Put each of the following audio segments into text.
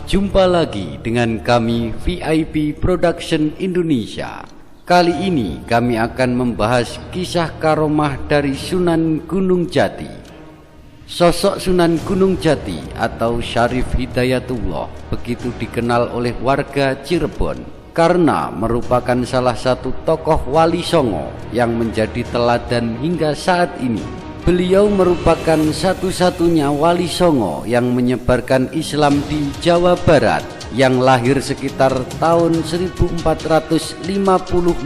jumpa lagi dengan kami VIP Production Indonesia. Kali ini kami akan membahas kisah karomah dari Sunan Gunung Jati. Sosok Sunan Gunung Jati atau Syarif Hidayatullah begitu dikenal oleh warga Cirebon karena merupakan salah satu tokoh Wali Songo yang menjadi teladan hingga saat ini. Beliau merupakan satu-satunya Wali Songo yang menyebarkan Islam di Jawa Barat yang lahir sekitar tahun 1450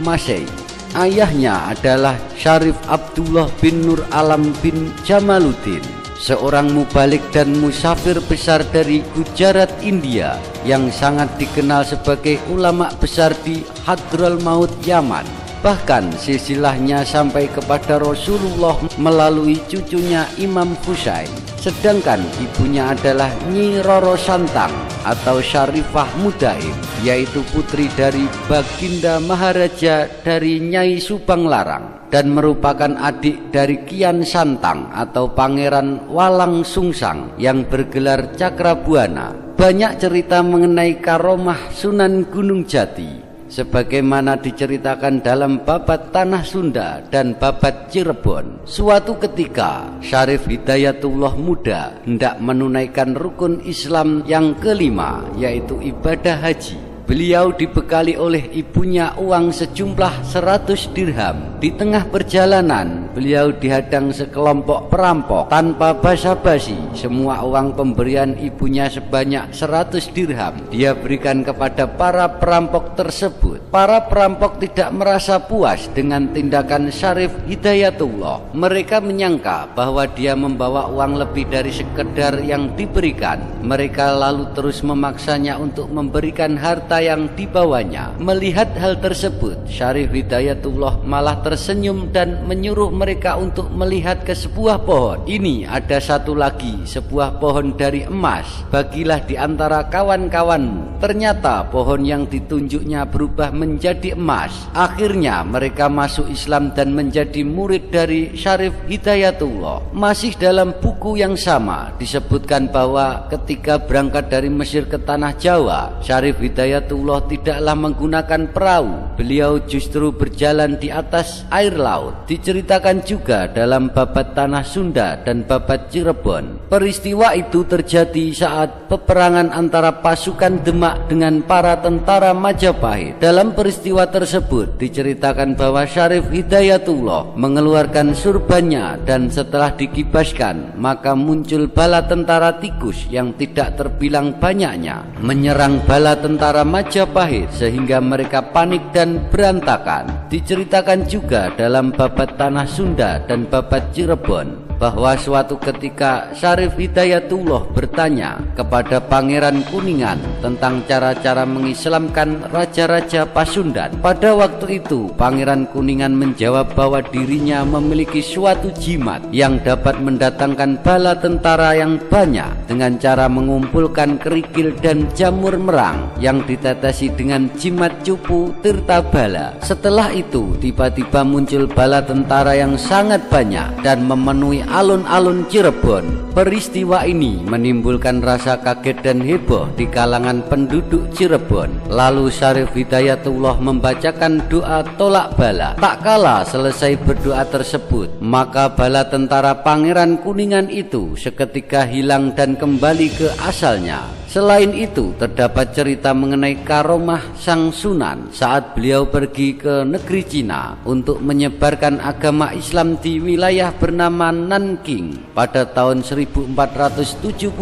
Masehi. Ayahnya adalah Syarif Abdullah bin Nur Alam bin Jamaluddin, seorang mubalik dan musafir besar dari Gujarat, India yang sangat dikenal sebagai ulama besar di Hadramaut, Yaman. Bahkan silsilahnya sampai kepada Rasulullah melalui cucunya Imam Husain. Sedangkan ibunya adalah Nyi Roro Santang atau Syarifah Mudaim, yaitu putri dari Baginda Maharaja dari Nyai Subang Larang dan merupakan adik dari Kian Santang atau Pangeran Walang Sungsang yang bergelar Cakrabuana. Banyak cerita mengenai karomah Sunan Gunung Jati sebagaimana diceritakan dalam Babat Tanah Sunda dan Babat Cirebon. Suatu ketika Syarif Hidayatullah muda hendak menunaikan rukun Islam yang kelima, yaitu ibadah haji. Beliau dibekali oleh ibunya uang sejumlah 100 dirham. Di tengah perjalanan, beliau dihadang sekelompok perampok. Tanpa basa-basi, semua uang pemberian ibunya sebanyak 100 dirham dia berikan kepada para perampok tersebut. Para perampok tidak merasa puas dengan tindakan Syarif Hidayatullah. Mereka menyangka bahwa dia membawa uang lebih dari sekedar yang diberikan. Mereka lalu terus memaksanya untuk memberikan harta yang dibawanya. Melihat hal tersebut, Syarif Hidayatullah malah tersenyum dan menyuruh mereka untuk melihat ke sebuah pohon. Ini ada satu lagi, sebuah pohon dari emas. Bagilah di antara kawan-kawanmu. Ternyata pohon yang ditunjuknya berubah menjadi emas. Akhirnya mereka masuk Islam dan menjadi murid dari Syarif Hidayatullah. Masih dalam buku yang sama disebutkan bahwa ketika berangkat dari Mesir ke tanah Jawa, Syarif Hidayatullah tidaklah menggunakan perahu. Beliau justru berjalan di atas air laut. Diceritakan juga dalam Babat Tanah Sunda dan Babat Cirebon. Peristiwa itu terjadi saat peperangan antara pasukan Demak dengan para tentara Majapahit. Dalam peristiwa tersebut diceritakan bahwa Syarif Hidayatullah mengeluarkan surbannya dan setelah dikibaskan maka muncul bala tentara tikus yang tidak terbilang banyaknya menyerang bala tentara Majapahit sehingga mereka panik dan berantakan. Diceritakan juga dalam Babat Tanah Sunda dan Babat Cirebon bahwa suatu ketika Syarif Hidayatullah bertanya kepada Pangeran Kuningan tentang cara-cara mengislamkan raja-raja Pasundan. Pada waktu itu Pangeran Kuningan menjawab bahwa dirinya memiliki suatu jimat yang dapat mendatangkan bala tentara yang banyak dengan cara mengumpulkan kerikil dan jamur merang yang ditetesi dengan jimat cupu tirta bala. Setelah itu tiba-tiba muncul bala tentara yang sangat banyak dan memenuhi alun-alun Cirebon. Peristiwa ini menimbulkan rasa kaget dan heboh di kalangan penduduk Cirebon. Lalu Syarif Hidayatullah membacakan doa tolak bala. Tak kala selesai berdoa tersebut, maka bala tentara Pangeran Kuningan itu seketika hilang dan kembali ke asalnya. Selain itu, terdapat cerita mengenai karomah Sang Sunan saat beliau pergi ke negeri Cina untuk menyebarkan agama Islam di wilayah bernama Nanking pada tahun 1479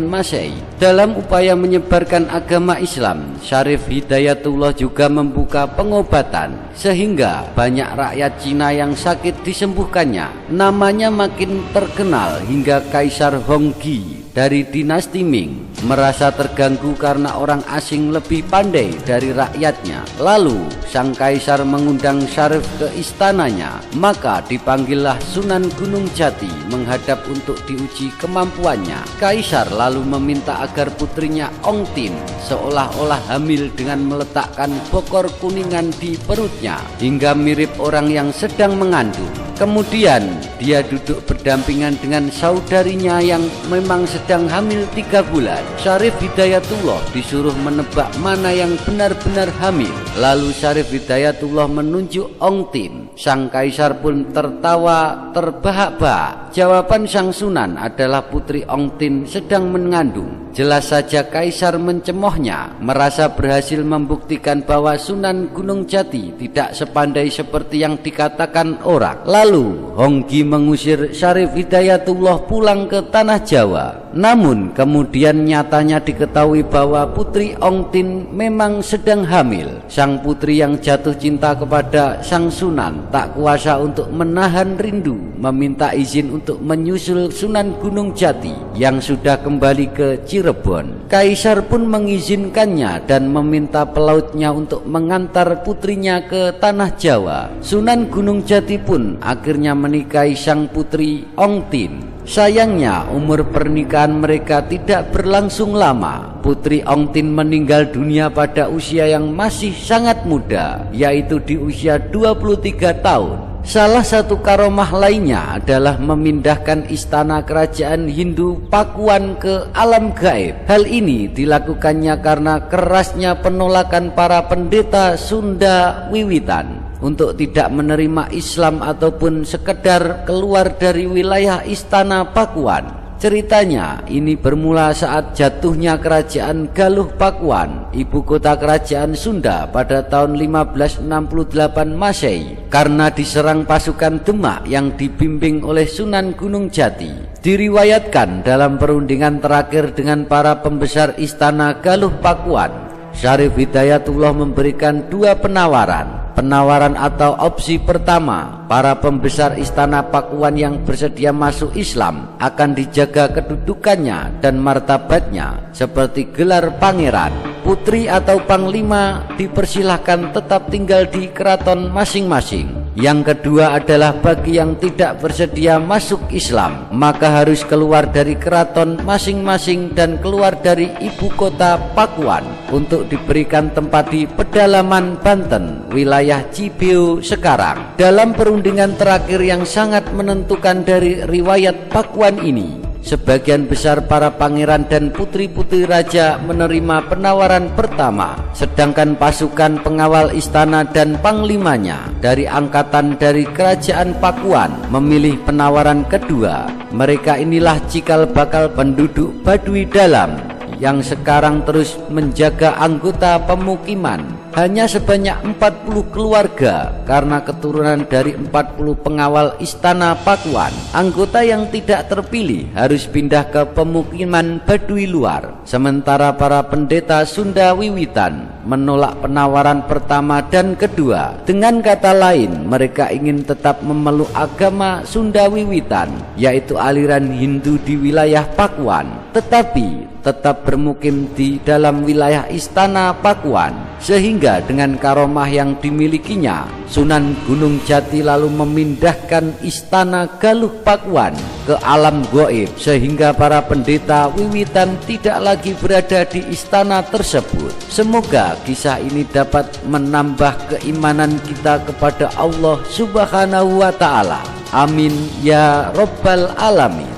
Masehi. Dalam upaya menyebarkan agama Islam, Syarif Hidayatullah juga membuka pengobatan sehingga banyak rakyat Cina yang sakit disembuhkannya. Namanya makin terkenal hingga Kaisar Honggi dari dinasti Ming merasa terganggu karena orang asing lebih pandai dari rakyatnya. Lalu sang kaisar mengundang Syarif ke istananya. Maka dipanggillah Sunan Gunung Jati menghadap untuk diuji kemampuannya. Kaisar lalu meminta agar putrinya Ong Tin seolah-olah hamil dengan meletakkan bokor kuningan di perutnya hingga mirip orang yang sedang mengandung. Kemudian dia duduk berdampingan dengan saudarinya yang memang sedang hamil 3 bulan. Syarif Hidayatullah disuruh menebak mana yang benar-benar hamil. Lalu Syarif Hidayatullah menunjuk Ong Tin. Sang kaisar pun tertawa terbahak-bahak. Jawaban sang Sunan adalah putri Ong Tin sedang mengandung. Jelas saja kaisar mencemohnya, merasa berhasil membuktikan bahwa Sunan Gunung Jati tidak sepandai seperti yang dikatakan orang. Lalu Honggi mengusir Syarif Hidayatullah pulang ke tanah Jawa. Namun kemudian nyatanya diketahui bahwa putri Ong Tin memang sedang hamil. Sang putri yang jatuh cinta kepada sang Sunan tak kuasa untuk menahan rindu, meminta izin untuk menyusul Sunan Gunung Jati yang sudah kembali ke Cirebon. Kaisar pun mengizinkannya dan meminta pelautnya untuk mengantar putrinya ke tanah Jawa. Sunan Gunung Jati pun akhirnya menikahi sang putri Ong Tin. Sayangnya umur pernikahan mereka tidak berlangsung lama. Putri Ong Tin meninggal dunia pada usia yang masih sangat muda, yaitu di usia 23 tahun. Salah satu karomah lainnya adalah memindahkan istana kerajaan Hindu Pakuan ke alam gaib. Hal ini dilakukannya karena kerasnya penolakan para pendeta Sunda wiwitan untuk tidak menerima Islam ataupun sekedar keluar dari wilayah istana Pakuan. Ceritanya ini bermula saat jatuhnya kerajaan Galuh Pakuan, ibu kota kerajaan Sunda pada tahun 1568 Masehi, karena diserang pasukan Demak yang dibimbing oleh Sunan Gunung Jati. Diriwayatkan dalam perundingan terakhir dengan para pembesar istana Galuh Pakuan, Syarif Hidayatullah memberikan 2 penawaran. Penawaran atau opsi pertama, para pembesar istana Pakuan yang bersedia masuk Islam akan dijaga kedudukannya dan martabatnya seperti gelar pangeran. Putri atau panglima dipersilahkan tetap tinggal di keraton masing-masing. Yang kedua adalah bagi yang tidak bersedia masuk Islam, maka harus keluar dari keraton masing-masing dan keluar dari ibu kota Pakuan untuk diberikan tempat di pedalaman Banten, wilayah Cibeu sekarang. Dalam perundingan terakhir yang sangat menentukan dari riwayat Pakuan ini, sebagian besar para pangeran dan putri-putri raja menerima penawaran pertama, sedangkan pasukan pengawal istana dan panglimanya dari angkatan dari kerajaan Pakuan memilih penawaran kedua. Mereka inilah cikal bakal penduduk Baduy Dalam yang sekarang terus menjaga anggota pemukiman. Hanya sebanyak 40 keluarga karena keturunan dari 40 pengawal istana Pakuan. Anggota yang tidak terpilih harus pindah ke pemukiman Baduy luar. Sementara para pendeta Sunda wiwitan menolak penawaran pertama dan kedua. Dengan kata lain, mereka ingin tetap memeluk agama Sunda wiwitan, yaitu aliran Hindu di wilayah Pakuan, tetapi tetap bermukim di dalam wilayah istana Pakuan. Sehingga dengan karomah yang dimilikinya, Sunan Gunung Jati lalu memindahkan istana Galuh Pakuan ke alam gaib, sehingga para pendeta wiwitan tidak lagi berada di istana tersebut. Semoga kisah ini dapat menambah keimanan kita kepada Allah Subhanahu wa Ta'ala. Amin ya Rabbal Alamin.